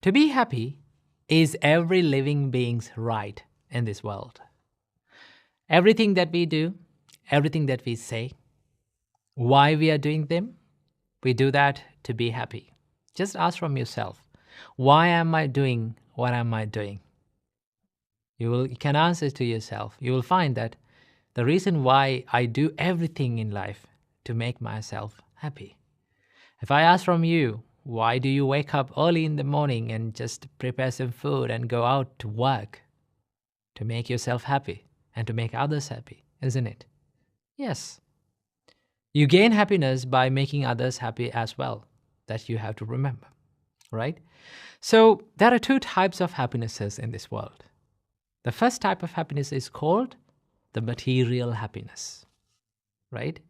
To be happy is every living being's right in this world. Everything that we do, everything that we say, why we are doing them, we do that to be happy. Just ask from yourself, why am I doing what am I doing? You can answer to yourself. You will find that the reason why I do everything in life to make myself happy. If I ask from you, why do you wake up early in the morning and just prepare some food and go out to work? To make yourself happy and to make others happy, isn't it? Yes. You gain happiness by making others happy as well. That you have to remember, right? So there are two types of happinesses in this world. The first type of happiness is called the material happiness, right?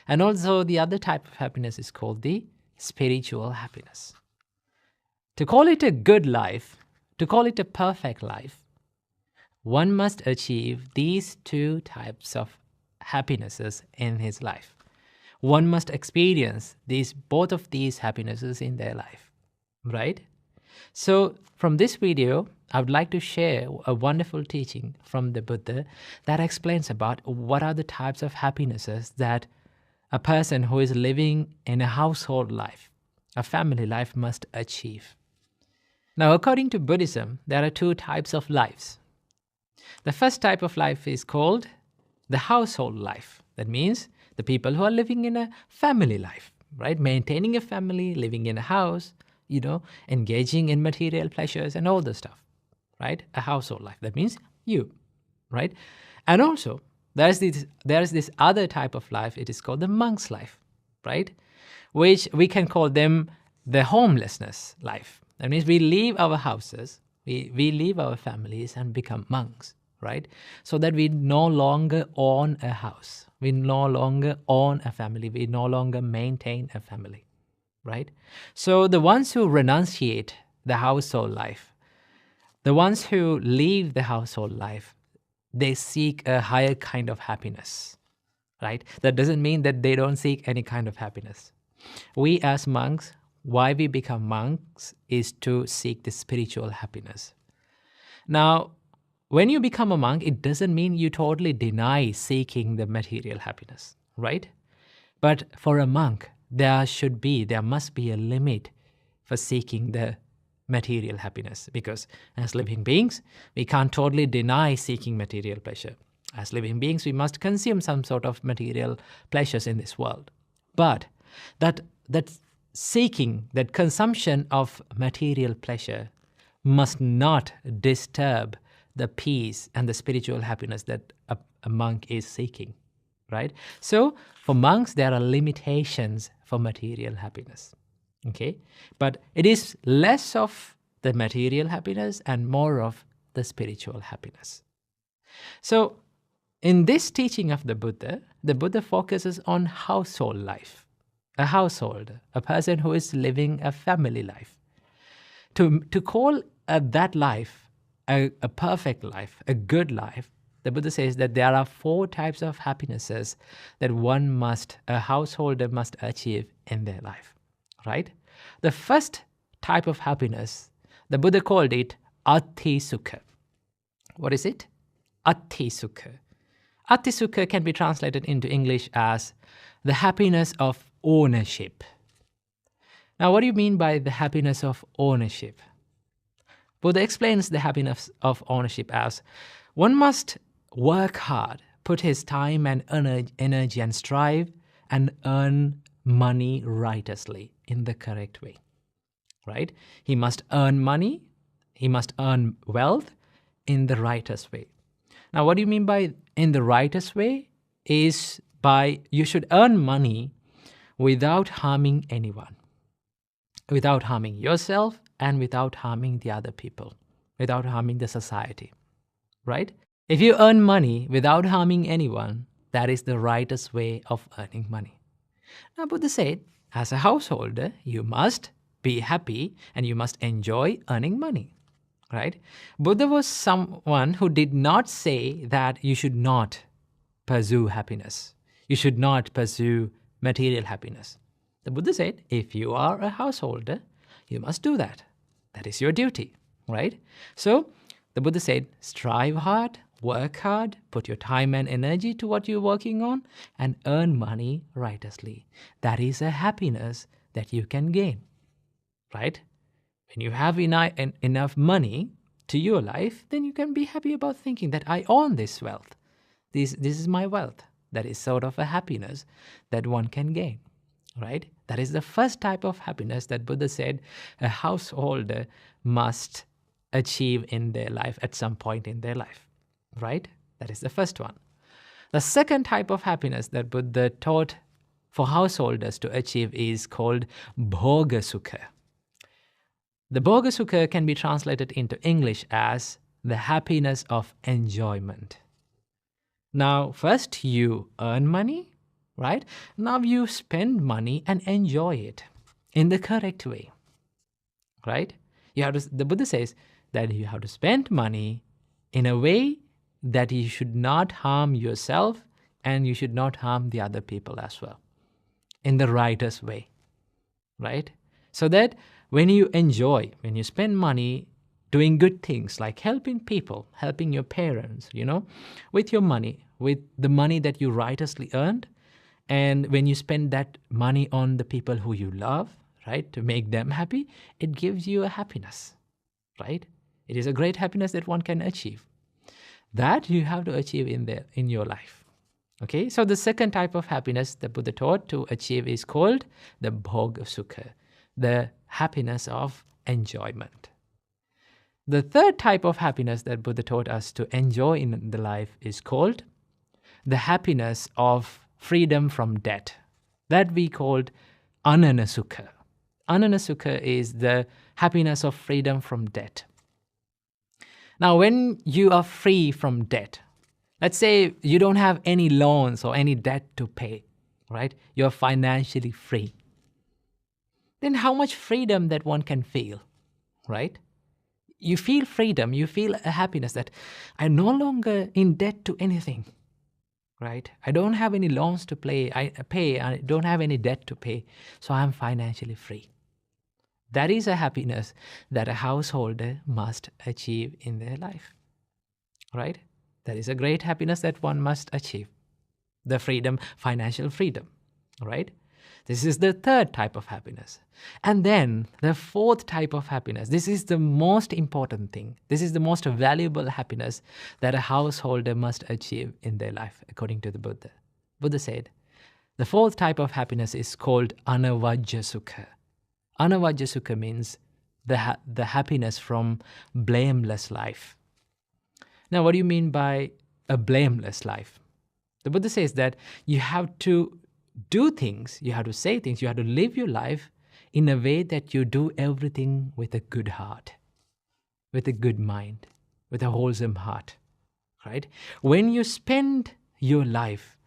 And also the other type of happiness is called the spiritual happiness. To call it a good life, to call it a perfect life, one must achieve these two types of happinesses in his life. One must experience both of these happinesses in their life, right? So from this video, I would like to share a wonderful teaching from the Buddha that explains about what are the types of happinesses that a person who is living in a household life, a family life, must achieve. Now, according to Buddhism, there are two types of lives. The first type of life is called the household life. That means the people who are living in a family life, right? Maintaining a family, living in a house, engaging in material pleasures and all the stuff, right? A household life. That means you, right? And also, there's this other type of life. It is called the monk's life, right? Which we can call them the homelessness life. That means we leave our houses, we leave our families and become monks, right? So that we no longer own a house. We no longer own a family. We no longer maintain a family, right? So the ones who renunciate the household life, the ones who leave the household life, they seek a higher kind of happiness, right? That doesn't mean that they don't seek any kind of happiness. We as monks, why we become monks is to seek the spiritual happiness. Now, when you become a monk, it doesn't mean you totally deny seeking the material happiness, right? But for a monk, there must be a limit for seeking the material happiness, because as living beings, we can't totally deny seeking material pleasure. As living beings, we must consume some sort of material pleasures in this world. But that seeking, that consumption of material pleasure must not disturb the peace and the spiritual happiness that a monk is seeking, right? So for monks, there are limitations for material happiness, okay? But it is less of the material happiness and more of the spiritual happiness. So in this teaching of the Buddha focuses on household life, a householder, a person who is living a family life. To call that life a perfect life, a good life, the Buddha says that there are 4 types of happinesses that a householder must achieve in their life, right? The first type of happiness, the Buddha called it Ati Sukha. What is it? Ati Sukha. Ati Sukha can be translated into English as the happiness of ownership. Now, what do you mean by the happiness of ownership? Buddha explains the happiness of ownership as one must work hard, put his time and energy and strive and earn money righteously in the correct way, right? He must earn money, he must earn wealth in the righteous way. Now, what do you mean by in the righteous way? Is by you should earn money without harming anyone, without harming yourself and without harming the other people, without harming the society, right? If you earn money without harming anyone, that is the righteous way of earning money. Now, Buddha said, as a householder, you must be happy and you must enjoy earning money, right? Buddha was someone who did not say that you should not pursue happiness. You should not pursue material happiness. The Buddha said, if you are a householder, you must do that. That is your duty, right? So the Buddha said, strive hard, work hard, put your time and energy to what you're working on, and earn money righteously. That is a happiness that you can gain, right? When you have enough money to your life, then you can be happy about thinking that I own this wealth. This is my wealth. That is sort of a happiness that one can gain, right? That is the first type of happiness that Buddha said a householder must achieve in their life at some point in their life, right? That is the first one. The second type of happiness that Buddha taught for householders to achieve is called bhoga sukha. The bhoga sukha can be translated into English as the happiness of enjoyment. Now, first you earn money, right? Now you spend money and enjoy it in the correct way, right? The Buddha says that you have to spend money in a way that you should not harm yourself and you should not harm the other people as well, in the righteous way, right? So that when you spend money doing good things like helping people, helping your parents, with your money, with the money that you righteously earned, and when you spend that money on the people who you love, right, to make them happy, it gives you a happiness, right? It is a great happiness that one can achieve. That you have to achieve in your life. Okay, so the second type of happiness the Buddha taught to achieve is called the bhoga sukha, the happiness of enjoyment. The third type of happiness that Buddha taught us to enjoy in the life is called the happiness of freedom from debt. That we called anana sukha. Anana sukha is the happiness of freedom from debt. Now, when you are free from debt, let's say you don't have any loans or any debt to pay, right? You're financially free. Then how much freedom that one can feel, right? You feel freedom, you feel a happiness that I'm no longer in debt to anything, right? I don't have any loans to pay, I don't have any debt to pay, so I'm financially free. That is a happiness that a householder must achieve in their life, right? That is a great happiness that one must achieve. The freedom, financial freedom, right? This is the third type of happiness. And then the fourth type of happiness, this is the most important thing. This is the most valuable happiness that a householder must achieve in their life, according to the Buddha. Buddha said, the fourth type of happiness is called anavajja sukha. Anavajja sukha means the happiness from blameless life. Now, what do you mean by a blameless life? The Buddha says that you have to do things, you have to say things, you have to live your life in a way that you do everything with a good heart, with a good mind, with a wholesome heart, right? When you spend your life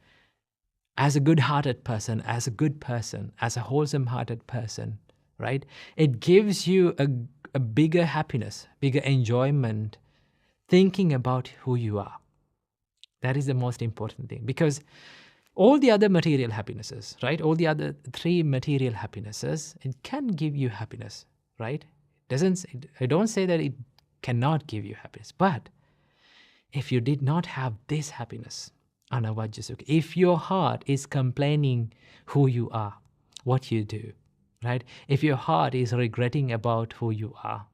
as a good-hearted person, as a good person, as a wholesome-hearted person, right? It gives you a bigger happiness, bigger enjoyment, thinking about who you are. That is the most important thing, because all the other material happinesses, right? All the other three material happinesses, it can give you happiness, right? I don't say that it cannot give you happiness, but if you did not have this happiness, anavajja sukha, if your heart is complaining who you are, what you do, right? If your heart is regretting about who you are,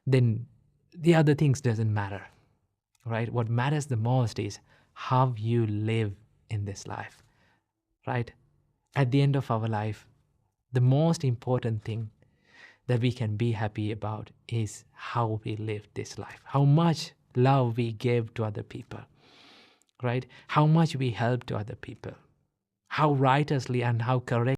then the other things doesn't matter, right? What matters the most is how you live in this life, right? At the end of our life, the most important thing that we can be happy about is how we live this life, how much love we give to other people, right? How much we help to other people, how righteously and how correct